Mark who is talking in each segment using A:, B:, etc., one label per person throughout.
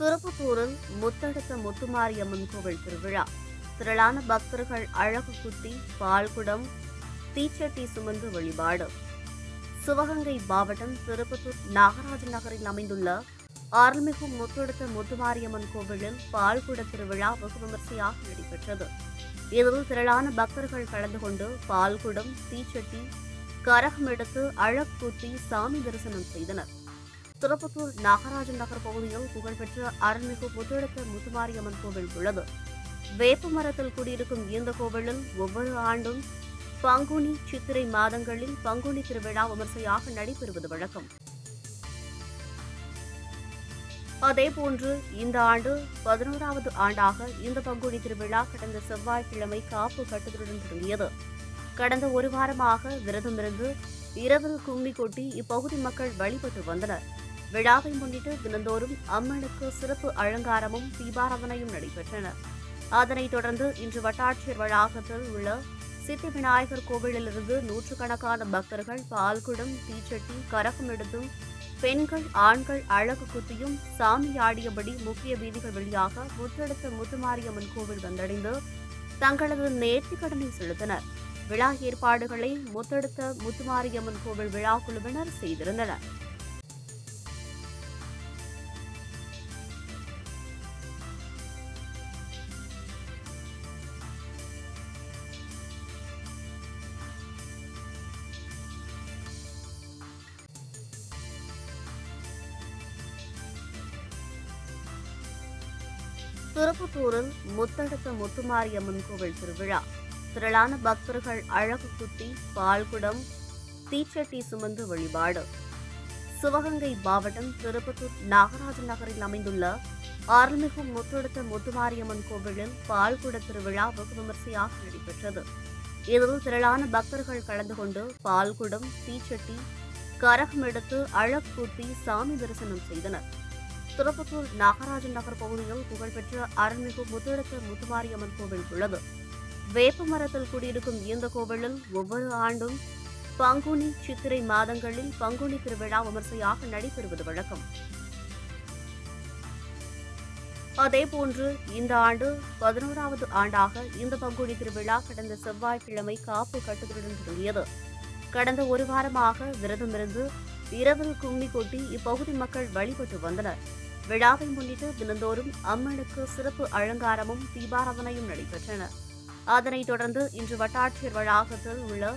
A: திருப்பத்தூரில் முத்தெடுத்த முத்துமாரியம்மன் கோவில் திருவிழா. திரளான பக்தர்கள் அழகு குத்தி, பால்குடம், தீச்சட்டி சுமந்து வழிபாடு. சிவகங்கை மாவட்டம் திருப்பத்தூர் நாகராஜன் நகரில் அமைந்துள்ள அருள்மிகு முத்தெடுத்த முத்துமாரியம்மன் கோவிலில் பால்குட திருவிழா வெகு விமரிசையாக நடைபெற்றது. இதில் திரளான பக்தர்கள் கலந்து கொண்டு பால்குடம், தீச்சட்டி, கரகம் எடுத்து அழகு குத்தி சாமி தரிசனம் செய்தனர். திருப்பத்தூர் நாகராஜன் நகர் பகுதியில் புகழ்பெற்ற அருள்மிகு முத்தெடுத்த முத்துமாரியம்மன் கோவில் உள்ளது. வேப்ப மரத்தில் குடியிருக்கும் இந்த கோவிலில் ஒவ்வொரு ஆண்டும் பங்குனி, சித்திரை மாதங்களில் பங்குனி திருவிழா விமர்சையாக நடைபெறுவது வழக்கம். அதேபோன்று இந்த ஆண்டு 11வது ஆண்டாக இந்த பங்குனி திருவிழா கடந்த செவ்வாய்க்கிழமை காப்பு கட்டுதலுடன் தொடங்கியது. கடந்த ஒரு வாரமாக விரதமிருந்து இரவில் கும்மி கொட்டி இப்பகுதி மக்கள் வழிபட்டு வந்தனர். விழாவை முன்னிட்டு தினந்தோறும் அம்மனுக்கு சிறப்பு அலங்காரமும் தீபாராதனையும் நடைபெற்றன. அதனைத் தொடர்ந்து இன்று வட்டாட்சியர் வளாகத்தில் உள்ள சித்தி விநாயகர் கோவிலிலிருந்து நூற்றுக்கணக்கான பக்தர்கள் பால்குடம், தீச்சட்டி, கரகம் எடுத்தும் பெண்கள், ஆண்கள் அழகு குத்தியும் சாமி ஆடியபடி முக்கிய வீதிகள் வழியாக முத்தெடுத்த முத்துமாரியம்மன் கோவில் வந்தடைந்து தங்களது நேர்த்திக்கடனை செலுத்தினர். விழா ஏற்பாடுகளை முத்தெடுத்த முத்துமாரியம்மன் கோவில் விழா குழுவினர் செய்திருந்தனர். திருப்பத்தூரில் முத்தெடுத்த முத்துமாரியம்மன் கோவில் திருவிழா. திரளான பக்தர்கள் அழகு குத்தி, பால்குடம், தீச்சட்டி சுமந்து வழிபாடு. சிவகங்கை மாவட்டம் திருப்பத்தூர் நாகராஜன் நகரில் அமைந்துள்ள அருள்மிகு முத்தெடுத்த முத்துமாரியம்மன் கோவிலில் பால்குட திருவிழா வெகு விமரிசையாக நடைபெற்றது. இதில் திரளான பக்தர்கள் கலந்து கொண்டு பால்குடம், தீச்சட்டி, கரகம் எடுத்து அழகு குத்தி சாமி தரிசனம் செய்தனர். திருப்பத்தூர் நாகராஜன் நகர் பகுதியில் புகழ்பெற்ற அருள்மிகு முத்தெடுத்த முத்துமாரியம்மன் கோவில் உள்ளது. வேப்ப மரத்தில் குடியிருக்கும் இந்த கோவிலில் ஒவ்வொரு ஆண்டும் பங்குனி, சித்திரை மாதங்களில் பங்குனி திருவிழா விமரிசையாக நடைபெறுவது வழக்கம். அதேபோன்று இந்த ஆண்டு 11வது ஆண்டாக இந்த பங்குனி திருவிழா கடந்த செவ்வாய்க்கிழமை காப்பு கட்டுதலுடன் தொடங்கியது. கடந்த ஒரு வாரமாக விரதமிருந்து இரவில் கும்மி கொட்டி இப்பகுதி மக்கள் வழிபட்டு வந்தனர். விழாவை முன்னிட்டு தினந்தோறும் அம்மனுக்கு சிறப்பு அலங்காரமும் தீபாராதனையும் நடைபெற்றன. அதனைத் தொடர்ந்து இன்று வட்டாட்சியர் வளாகத்தில் உள்ள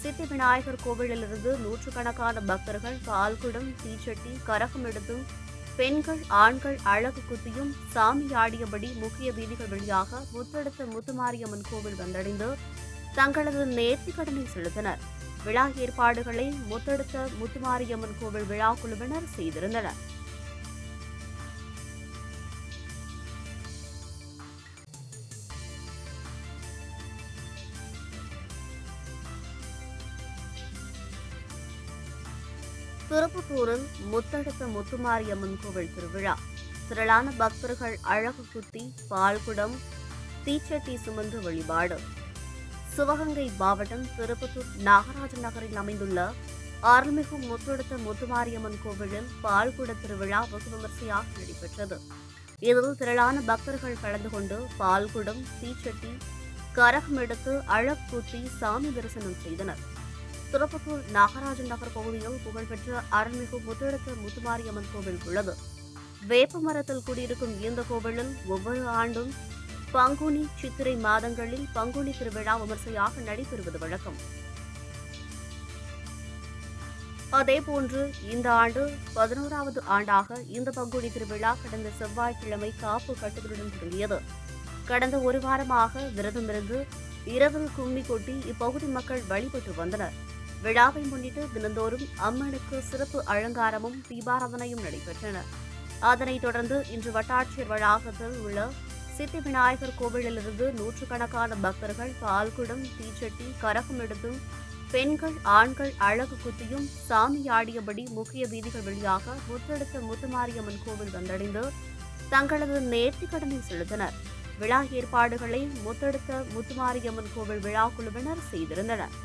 A: சித்தி விநாயகர் கோவிலிலிருந்து நூற்றுக்கணக்கான பக்தர்கள் பால்குடம், தீச்சட்டி, கரகம் எடுத்தும் பெண்கள், ஆண்கள் அழகு குத்தியும் சாமி ஆடியபடி முக்கிய வீதிகள் வழியாக முத்தெடுத்த முத்துமாரியம்மன் கோவில் வந்தடைந்து தங்களது நேர்த்திக்கடனை செலுத்தினர். விழா ஏற்பாடுகளை முத்தெடுத்த முத்துமாரியம்மன் கோவில் விழா குழுவினர் செய்திருந்தனர். திருப்பத்தூரில் முத்தெடுத்த முத்துமாரியம்மன் கோவில் திருவிழா. திரளான பக்தர்கள் அழகு குத்தி, பால்குடம், தீச்சட்டி சுமந்து வழிபாடு. சிவகங்கை மாவட்டம் திருப்பத்தூர் நாகராஜன் நகரில் அமைந்துள்ள அருள்மிகு முத்தெடுத்த முத்துமாரியம்மன் கோவிலில் பால்குட திருவிழா வெகு விமரிசையாக நடைபெற்றது. இதில் திரளான பக்தர்கள் கலந்து கொண்டு பால்குடம், தீச்சட்டி, கரகம் எடுத்து அழகு குத்தி சாமி தரிசனம் செய்தனர். திருப்பத்தூர் நாகராஜன் நகர் பகுதியில் புகழ்பெற்ற அருள்மிகு முத்தெடுத்த முத்துமாரியம்மன் கோவில் உள்ளது. வேப்ப மரத்தில் குடியிருக்கும் இந்த கோவிலில் ஒவ்வொரு ஆண்டும் பங்குனி, சித்திரை மாதங்களில் பங்குனி திருவிழா விமரிசையாக நடைபெறுவது வழக்கம். அதேபோன்று இந்த ஆண்டு 11வது ஆண்டாக இந்த பங்குனி திருவிழா கடந்த செவ்வாய்க்கிழமை காப்பு கட்டுதலுடன் தொடங்கியது. கடந்த ஒரு வாரமாக விரதமிருந்து இரவில் கும்மி கொட்டி இப்பகுதி மக்கள் வழிபட்டு வந்தனர். விழாவை முன்னிட்டு தினந்தோறும் அம்மனுக்கு சிறப்பு அலங்காரமும் தீபாராதனையும் நடைபெற்றன. அதனைத் தொடர்ந்து இன்று வட்டாட்சியர் வளாகத்தில் உள்ள சித்தி விநாயகர் கோவிலிலிருந்து நூற்றுக்கணக்கான பக்தர்கள் பால்குடம், தீச்சட்டி, கரகம் எடுத்தும் பெண்கள், ஆண்கள் அழகு குத்தியும் சாமி ஆடியபடி முக்கிய வீதிகள் வழியாக முத்தெடுத்த முத்துமாரியம்மன் கோவில் வந்தடைந்து தங்களது நேர்த்திக்கடனை செலுத்தினர். விழா ஏற்பாடுகளை முத்தெடுத்த முத்துமாரியம்மன் கோவில் விழா குழுவினர் செய்திருந்தனர்.